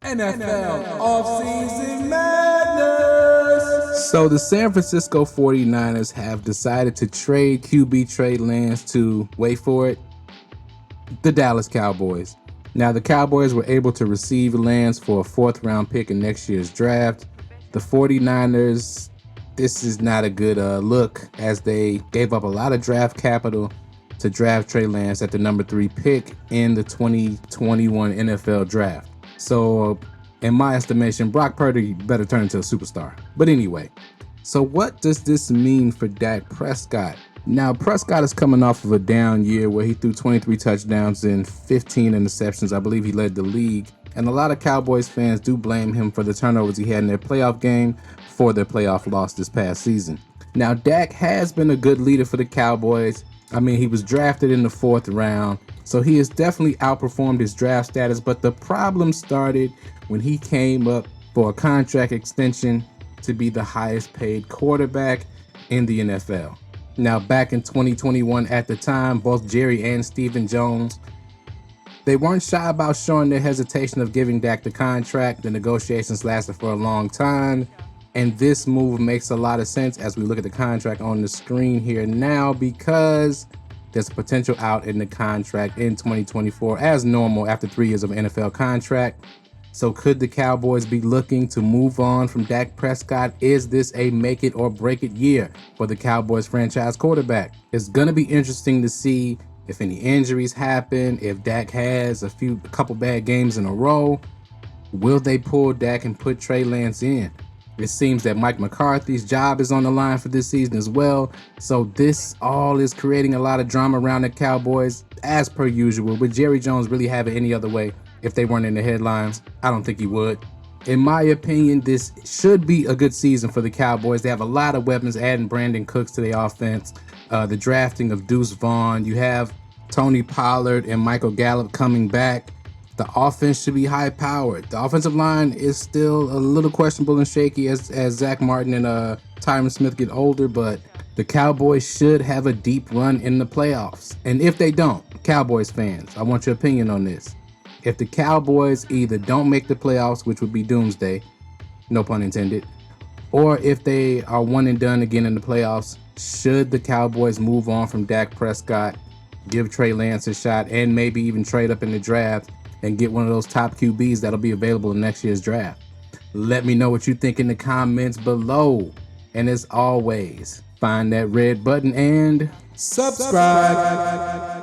NFL offseason madness. So the San Francisco 49ers have decided to trade QB Trey Lance to, wait for it, the Dallas Cowboys. Now the Cowboys were able to receive Lance for a 4th round pick in next year's draft. The 49ers, this is not a good look, as they gave up a lot of draft capital to draft Trey Lance at the number 3 pick in the 2021 NFL draft. So in my estimation, Brock Purdy better turn into a superstar. But anyway, so what does this mean for Dak Prescott? Now, Prescott is coming off of a down year where he threw 23 touchdowns and 15 interceptions. I believe he led the league. And a lot of Cowboys fans do blame him for the turnovers he had in their playoff game for their playoff loss this past season. Now, Dak has been a good leader for the Cowboys. I mean, he was drafted in the 4th round, so he has definitely outperformed his draft status. But the problem started when he came up for a contract extension to be the highest paid quarterback in the NFL. Now, back in 2021, at the time, both Jerry and Stephen Jones, they weren't shy about showing their hesitation of giving Dak the contract. The negotiations lasted for a long time, and this move makes a lot of sense as we look at the contract on the screen here now, because there's a potential out in the contract in 2024 as normal after 3 years of an NFL contract. So could the Cowboys be looking to move on from Dak Prescott? Is this a make it or break it year for the Cowboys franchise quarterback? It's going to be interesting to see if any injuries happen, if Dak has a couple bad games in a row. Will they pull Dak and put Trey Lance in? It seems that Mike McCarthy's job is on the line for this season as well. So this all is creating a lot of drama around the Cowboys, as per usual. Would Jerry Jones really have it any other way if they weren't in the headlines? I don't think he would. In my opinion, this should be a good season for the Cowboys. They have a lot of weapons, adding Brandon Cooks to their offense, the drafting of Deuce Vaughn. You have Tony Pollard and Michael Gallup coming back. The offense should be high-powered. The offensive line is still a little questionable and shaky as Zach Martin and Tyron Smith get older, but the Cowboys should have a deep run in the playoffs. And if they don't, Cowboys fans, I want your opinion on this. If the Cowboys either don't make the playoffs, which would be doomsday, no pun intended, or if they are one and done again in the playoffs, should the Cowboys move on from Dak Prescott, give Trey Lance a shot, and maybe even trade up in the draft and get one of those top QBs that'll be available in next year's draft? Let me know what you think in the comments below. And as always, find that red button and subscribe.